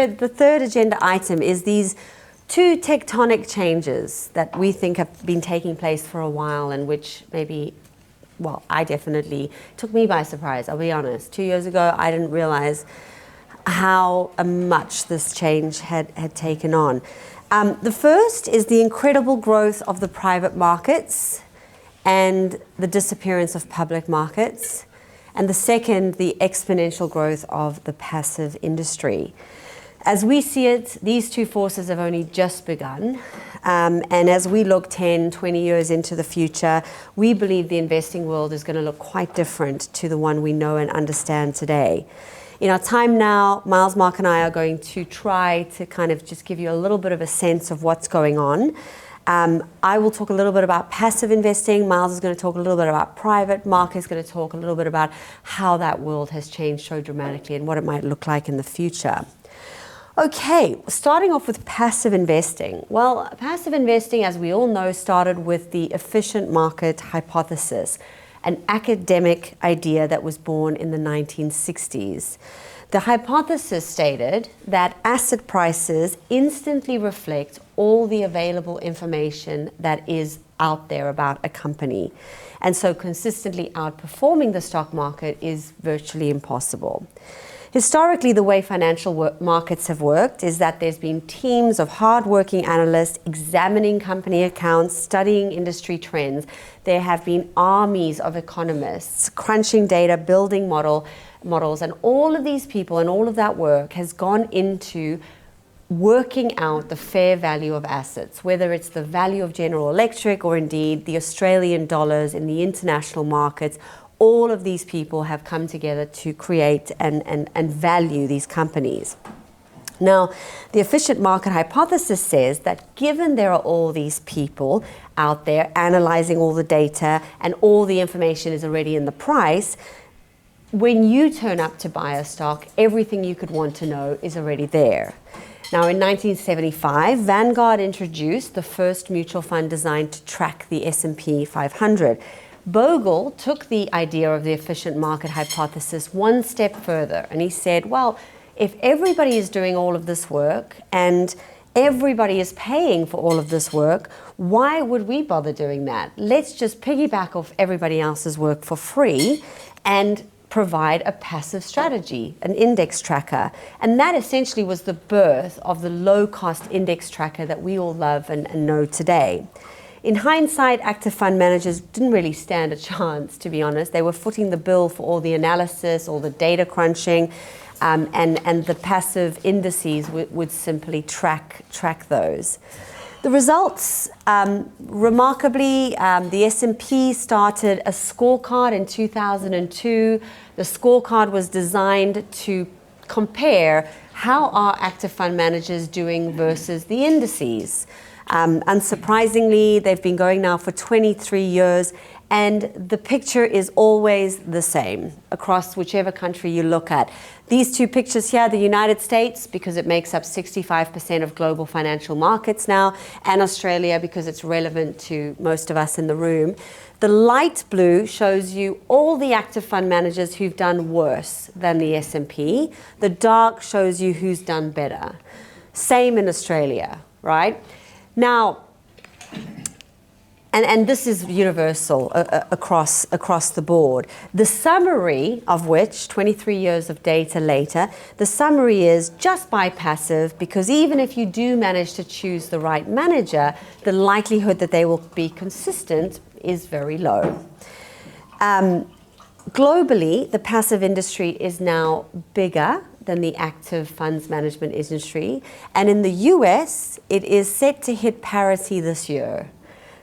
third agenda item is these two tectonic changes that we think have been taking place for a while, and which maybe, well, I definitely took me by surprise, I'll be honest. 2 years ago, I didn't realize how much this change had taken on. The first is the incredible growth of the private markets and the disappearance of public markets. And the second, the exponential growth of the passive industry. As we see it, these two forces have only just begun. And as we look 10, 20 years into the future, we believe the investing world is going to look quite different to the one we know and understand today. In our time now, Miles, Mark and I are going to try to kind of just give you a little bit of a sense of what's going on. I will talk a little bit about passive investing. Miles is going to talk a little bit about private. Mark is going to talk a little bit about how that world has changed so dramatically and what it might look like in the future. Okay, starting off with passive investing. Well, passive investing, as we all know, started with the efficient market hypothesis, an academic idea that was born in the 1960s. The hypothesis stated that asset prices instantly reflect all the available information that is out there about a company. And so consistently outperforming the stock market is virtually impossible. Historically, the way financial markets have worked is that there's been teams of hardworking analysts examining company accounts, studying industry trends. There have been armies of economists crunching data, building models, and all of these people and all of that work has gone into working out the fair value of assets, whether it's the value of General Electric or indeed the Australian dollars in the international markets. All of these people have come together to create and value these companies. Now, the efficient market hypothesis says that given there are all these people out there analyzing all the data and all the information is already in the price, when you turn up to buy a stock, everything you could want to know is already there. Now, in 1975, Vanguard introduced the first mutual fund designed to track the S&P 500. Bogle took the idea of the efficient market hypothesis one step further, and he said, well, if everybody is doing all of this work and everybody is paying for all of this work, why would we bother doing that? Let's just piggyback off everybody else's work for free and provide a passive strategy, an index tracker. And that essentially was the birth of the low-cost index tracker that we all love and know today. In hindsight, active fund managers didn't really stand a chance, to be honest. They were footing the bill for all the analysis, all the data crunching, and the passive indices would simply track those. The results, remarkably, the S&P started a scorecard in 2002. The scorecard was designed to compare how are active fund managers doing versus the indices. Unsurprisingly, they've been going now for 23 years, and the picture is always the same across whichever country you look at. These two pictures here, the United States, because it makes up 65% of global financial markets now, and Australia, because it's relevant to most of us in the room. The light blue shows you all the active fund managers who've done worse than the S&P. The dark shows you who's done better. Same in Australia, right? Now, and this is universal across the board. The summary of which, 23 years of data later, the summary is just buy passive, because even if you do manage to choose the right manager, the likelihood that they will be consistent is very low. Globally, the passive industry is now bigger than the active funds management industry. And in the US, it is set to hit parity this year.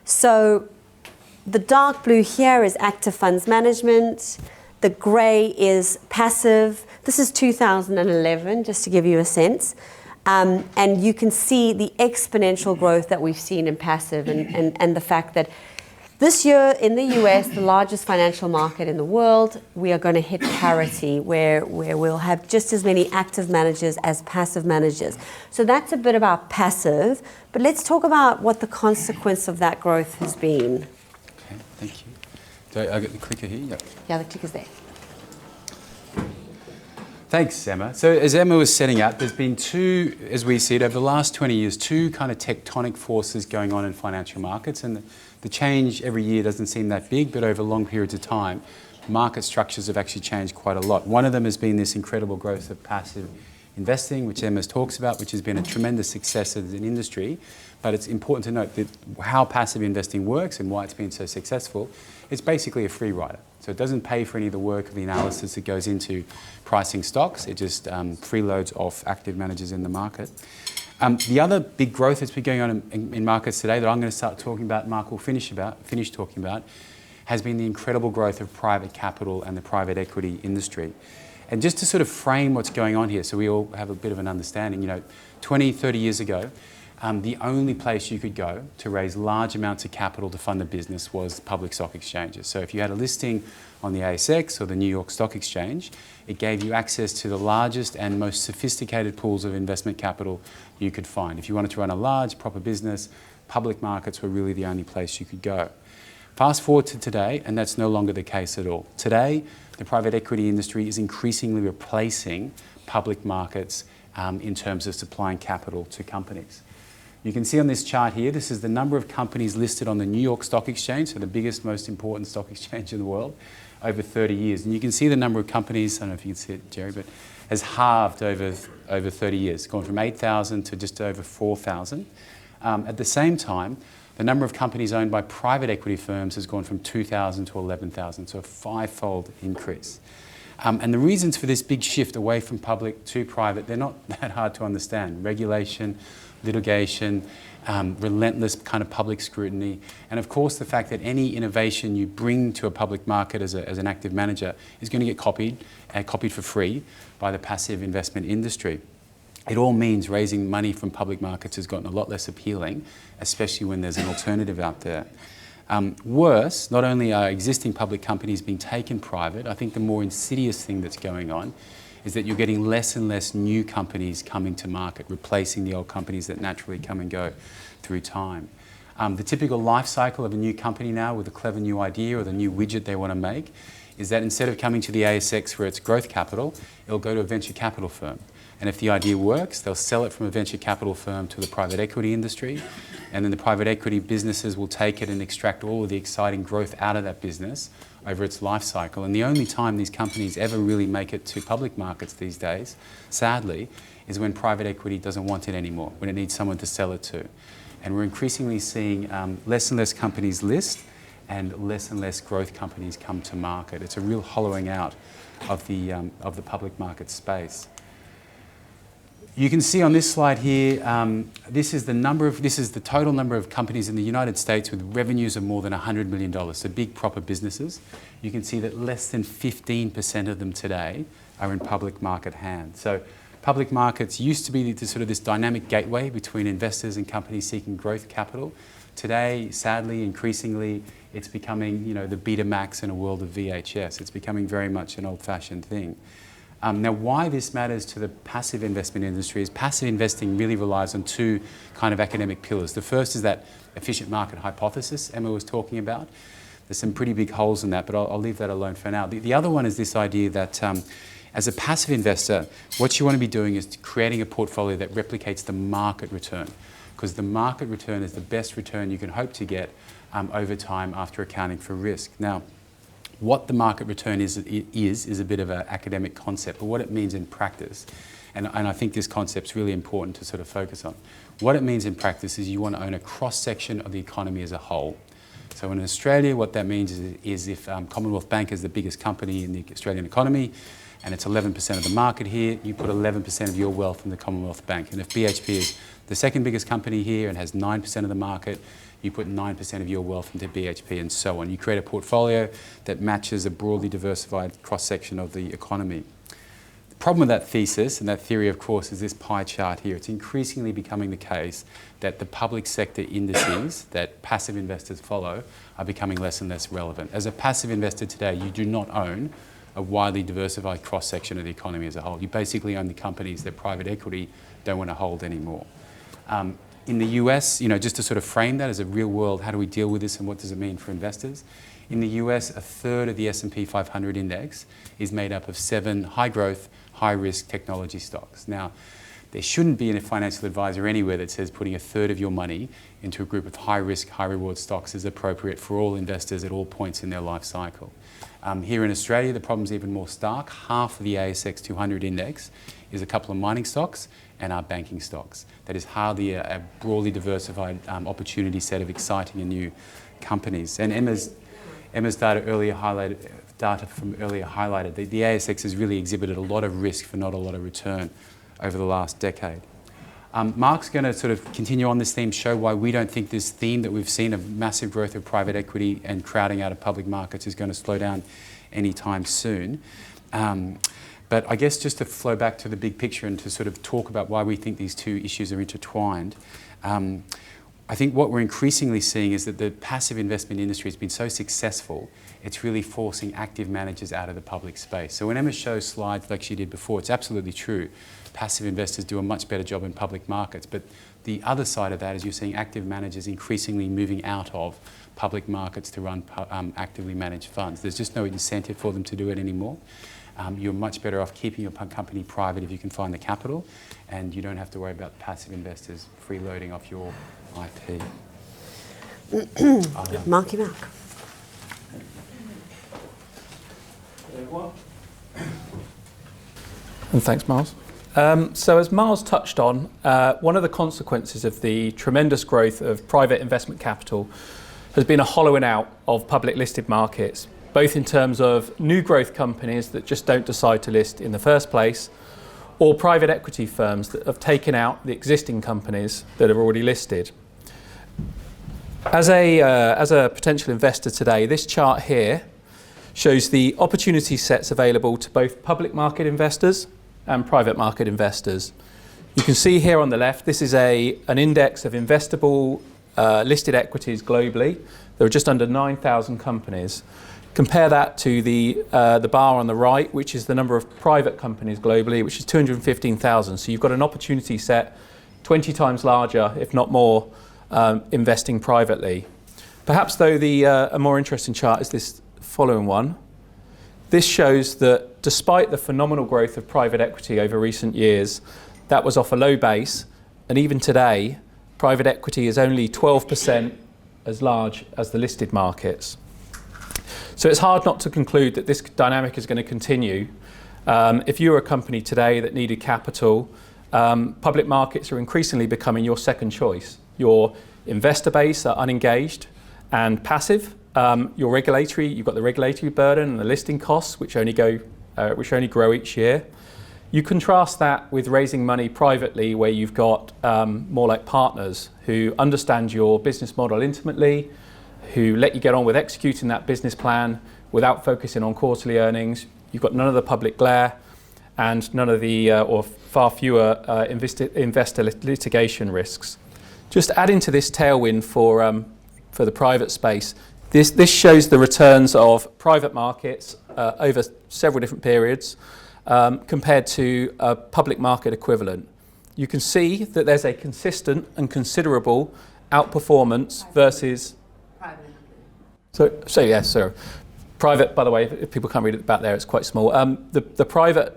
So the dark blue here is active funds management. The gray is passive. This is 2011, just to give you a sense. And you can see the exponential growth that we've seen in passive and the fact that this year in the US, the largest financial market in the world, we are going to hit parity where we'll have just as many active managers as passive managers. So that's a bit about passive, but let's talk about what the consequence of that growth has been. Okay, thank you. Do I get the clicker here? Yep. Yeah, the clicker's there. Thanks, Emma. So as Emma was setting out, there's been two, as we see it, over the last 20 years, two kind of tectonic forces going on in financial markets. And the change every year doesn't seem that big, but over long periods of time, market structures have actually changed quite a lot. One of them has been this incredible growth of passive investing, which Emma talks about, which has been a tremendous success as an industry. But it's important to note that how passive investing works and why it's been so successful, it's basically a free rider. So it doesn't pay for any of the work of the analysis that goes into pricing stocks. It just freeloads off active managers in the market. The other big growth that's been going on in markets today that I'm going to start talking about, Mark will finish talking about, has been the incredible growth of private capital and the private equity industry. And just to sort of frame what's going on here so we all have a bit of an understanding, 20, 30 years ago, the only place you could go to raise large amounts of capital to fund a business was public stock exchanges. So if you had a listing on the ASX or the New York Stock Exchange, it gave you access to the largest and most sophisticated pools of investment capital you could find. If you wanted to run a large, proper business, public markets were really the only place you could go. Fast forward to today, and that's no longer the case at all. Today, the private equity industry is increasingly replacing public markets in terms of supplying capital to companies. You can see on this chart here, this is the number of companies listed on the New York Stock Exchange, so the biggest, most important stock exchange in the world, over 30 years. And you can see the number of companies, I don't know if you can see it, Jerry, but has halved over 30 years, gone from 8,000 to just over 4,000. At the same time, the number of companies owned by private equity firms has gone from 2,000 to 11,000, so a five-fold increase. And the reasons for this big shift away from public to private, they're not that hard to understand. Regulation, litigation, relentless kind of public scrutiny, and of course the fact that any innovation you bring to a public market as an active manager is going to get copied for free by the passive investment industry. It all means raising money from public markets has gotten a lot less appealing, especially when there's an alternative out there. Worse, not only are existing public companies being taken private, I think the more insidious thing that's going on is that you're getting less and less new companies coming to market, replacing the old companies that naturally come and go through time. The typical life cycle of a new company now with a clever new idea or the new widget they want to make is that instead of coming to the ASX for its growth capital, it'll go to a venture capital firm. And if the idea works, they'll sell it from a venture capital firm to the private equity industry, and then the private equity businesses will take it and extract all of the exciting growth out of that business over its life cycle. And the only time these companies ever really make it to public markets these days, sadly, is when private equity doesn't want it anymore, when it needs someone to sell it to. And we're increasingly seeing less and less companies list and less growth companies come to market. It's a real hollowing out of the public market space. You can see on this slide here, this is the total number of companies in the United States with revenues of more than $100 million, so big proper businesses. You can see that less than 15% of them today are in public market hands. So public markets used to be sort of this dynamic gateway between investors and companies seeking growth capital. Today, sadly, increasingly, it's becoming the Betamax in a world of VHS. It's becoming very much an old-fashioned thing. Now, why this matters to the passive investment industry is passive investing really relies on two kind of academic pillars. The first is that efficient market hypothesis Emma was talking about. There's some pretty big holes in that, but I'll leave that alone for now. The other one is this idea that as a passive investor, what you want to be doing is creating a portfolio that replicates the market return, because the market return is the best return you can hope to get over time after accounting for risk. Now, what the market return is a bit of an academic concept, but what it means in practice, and I think this concept's really important to sort of focus on. What it means in practice is you want to own a cross-section of the economy as a whole. So in Australia, what that means is if Commonwealth Bank is the biggest company in the Australian economy, and it's 11% of the market here, you put 11% of your wealth in the Commonwealth Bank. And if BHP is the second biggest company here and has 9% of the market, you put 9% of your wealth into BHP and so on. You create a portfolio that matches a broadly diversified cross-section of the economy. The problem with that thesis and that theory, of course, is this pie chart here. It's increasingly becoming the case that the public sector indices that passive investors follow are becoming less and less relevant. As a passive investor today, you do not own a widely diversified cross-section of the economy as a whole. You basically own the companies that private equity don't want to hold anymore. In the US, just to sort of frame that as a real world, how do we deal with this and what does it mean for investors? In the US, a third of the S&P 500 index is made up of 7 high growth, high-risk technology stocks. Now, there shouldn't be a financial advisor anywhere that says putting a third of your money into a group of high-risk, high-reward stocks is appropriate for all investors at all points in their life cycle. Here in Australia, the problem's even more stark. Half of the ASX 200 index is a couple of mining stocks and our banking stocks. That is hardly a broadly diversified opportunity set of exciting and new companies. And Emma's data from earlier highlighted the ASX has really exhibited a lot of risk for not a lot of return over the last decade. Mark's going to sort of continue on this theme, show why we don't think this theme that we've seen of massive growth of private equity and crowding out of public markets is going to slow down anytime soon. But I guess just to flow back to the big picture and to sort of talk about why we think these two issues are intertwined, I think what we're increasingly seeing is that the passive investment industry has been so successful, it's really forcing active managers out of the public space. So when Emma shows slides like she did before, it's absolutely true. Passive investors do a much better job in public markets. But the other side of that is you're seeing active managers increasingly moving out of public markets to run actively managed funds. There's just no incentive for them to do it anymore. You're much better off keeping your company private if you can find the capital, and you don't have to worry about passive investors freeloading off your IP. Marky Mark. And thanks, Miles. So as Miles touched on, one of the consequences of the tremendous growth of private investment capital has been a hollowing out of public listed markets, both in terms of new growth companies that just don't decide to list in the first place, or private equity firms that have taken out the existing companies that are already listed. As a potential investor today, this chart here shows the opportunity sets available to both public market investors and private market investors. You can see here on the left, this is an index of investable listed equities globally. There are just under 9,000 companies. Compare that to the bar on the right, which is the number of private companies globally, which is 215,000. So you've got an opportunity set 20 times larger, if not more, investing privately. Perhaps though a more interesting chart is this following one. This shows that despite the phenomenal growth of private equity over recent years, that was off a low base, and even today, private equity is only 12% as large as the listed markets. So it's hard not to conclude that this dynamic is going to continue. If you're a company today that needed capital, public markets are increasingly becoming your second choice. Your investor base are unengaged and passive. You've got the regulatory burden and the listing costs, which only grow each year. You contrast that with raising money privately, where you've got more like partners who understand your business model intimately, who let you get on with executing that business plan without focusing on quarterly earnings. You've got none of the public glare and none of the, or far fewer investor litigation risks. Just adding to this tailwind for the private space, this shows the returns of private markets over several different periods compared to a public market equivalent. You can see that there's a consistent and considerable outperformance versus private, by the way, if people can't read it back there, it's quite small. The private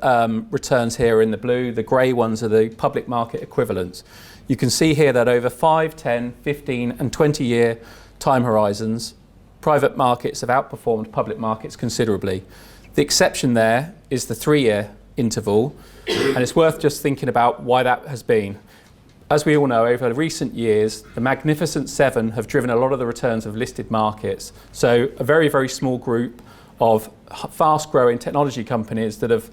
returns here are in the blue, the grey ones are the public market equivalents. You can see here that over 5, 10, 15 and 20 year time horizons, private markets have outperformed public markets considerably. The exception there is the 3-year interval, and it's worth just thinking about why that has been. As we all know, over recent years, the Magnificent Seven have driven a lot of the returns of listed markets. So a very, very small group of fast-growing technology companies that have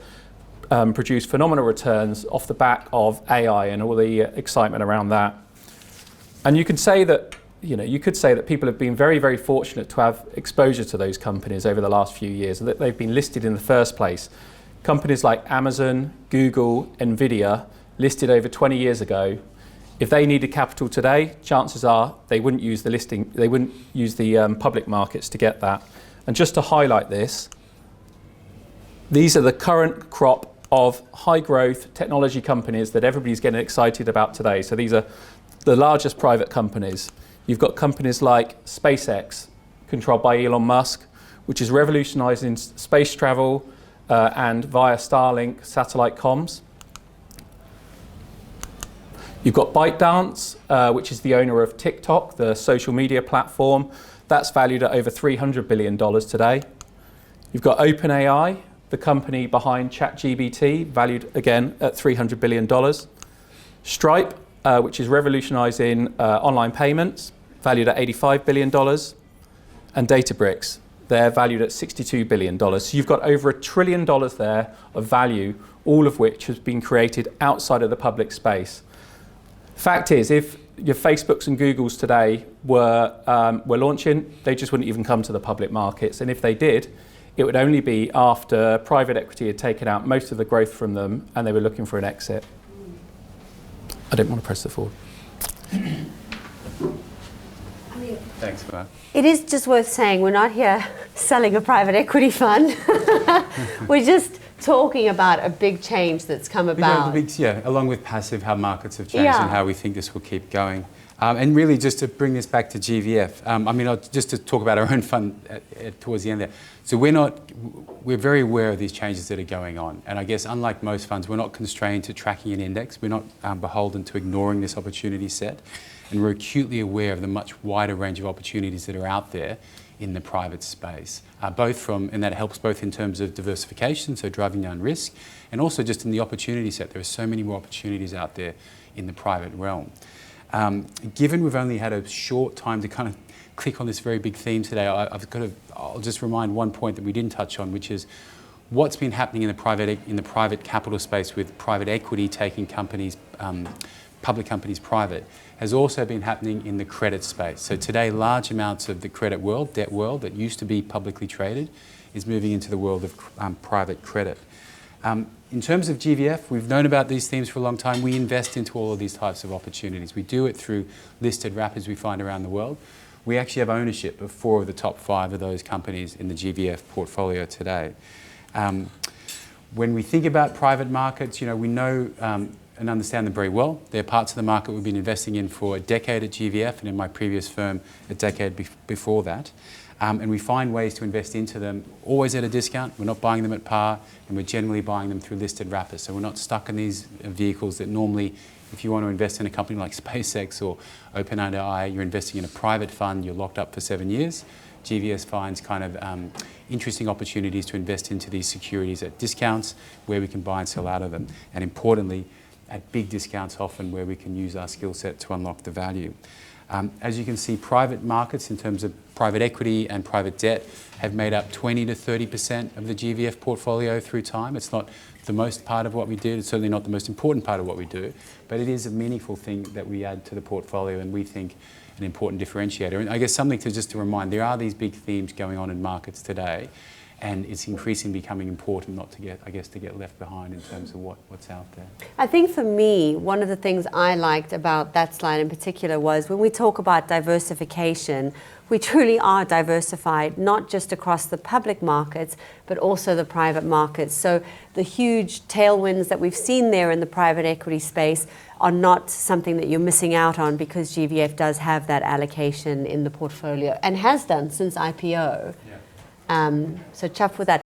produced phenomenal returns off the back of AI and all the excitement around that. And you could say that people have been very, very fortunate to have exposure to those companies over the last few years, that they've been listed in the first place. Companies like Amazon, Google, Nvidia, listed over 20 years ago. If they needed capital today, chances are they wouldn't use the public markets to get that. And just to highlight this, these are the current crop of high growth technology companies that everybody's getting excited about today. So these are the largest private companies. You've got companies like SpaceX, controlled by Elon Musk, which is revolutionizing space travel, and via Starlink satellite comms. You've got ByteDance, which is the owner of TikTok, the social media platform. That's valued at over $300 billion today. You've got OpenAI, the company behind ChatGPT, valued again at $300 billion. Stripe, which is revolutionizing online payments, valued at $85 billion. And Databricks, they're valued at $62 billion. So you've got over $1 trillion there of value, all of which has been created outside of the public space. Fact is, if your Facebooks and Googles today were launching, they just wouldn't even come to the public markets. And if they did, it would only be after private equity had taken out most of the growth from them and they were looking for an exit. I didn't want to press the forward. Thanks for that. It is just worth saying we're not here selling a private equity fund. We're just talking about a big change that's come about. Along with passive, how markets have changed and how we think this will keep going. And really just to bring this back to GVF, just to talk about our own fund towards the end there. So we're very aware of these changes that are going on. And I guess unlike most funds, we're not constrained to tracking an index. We're not beholden to ignoring this opportunity set. And we're acutely aware of the much wider range of opportunities that are out there in the private space, and that helps both in terms of diversification, so driving down risk, and also just in the opportunity set. There are so many more opportunities out there in the private realm. Given we've only had a short time to kind of click on this very big theme today, I'll just remind one point that we didn't touch on, which is what's been happening in the private capital space with private equity taking companies, public companies private, has also been happening in the credit space. So today, large amounts of the credit world, debt world, that used to be publicly traded, is moving into the world of private credit. In terms of GVF, we've known about these themes for a long time. We invest into all of these types of opportunities. We do it through listed wrappers we find around the world. We actually have ownership of 4 of the top 5 of those companies in the GVF portfolio today. When we think about private markets, we know and understand them very well. They're parts of the market we've been investing in for a decade at GVF, and in my previous firm a decade before that. And we find ways to invest into them, always at a discount. We're not buying them at par, and we're generally buying them through listed wrappers. So we're not stuck in these vehicles that normally, if you want to invest in a company like SpaceX or OpenAI, you're investing in a private fund, you're locked up for 7 years. GVS finds kind of interesting opportunities to invest into these securities at discounts where we can buy and sell out of them. And importantly, at big discounts often where we can use our skill set to unlock the value. As you can see, private markets in terms of private equity and private debt have made up 20 to 30% of the GVF portfolio through time. It's not the most part of what we do, it's certainly not the most important part of what we do, but it is a meaningful thing that we add to the portfolio and we think an important differentiator. And I guess something to remind, there are these big themes going on in markets today, and it's increasingly becoming important not to get left behind in terms of what's out there. I think for me, one of the things I liked about that slide in particular was when we talk about diversification, we truly are diversified, not just across the public markets, but also the private markets. So the huge tailwinds that we've seen there in the private equity space are not something that you're missing out on, because GVF does have that allocation in the portfolio and has done since IPO. Yeah. So chuffed with that.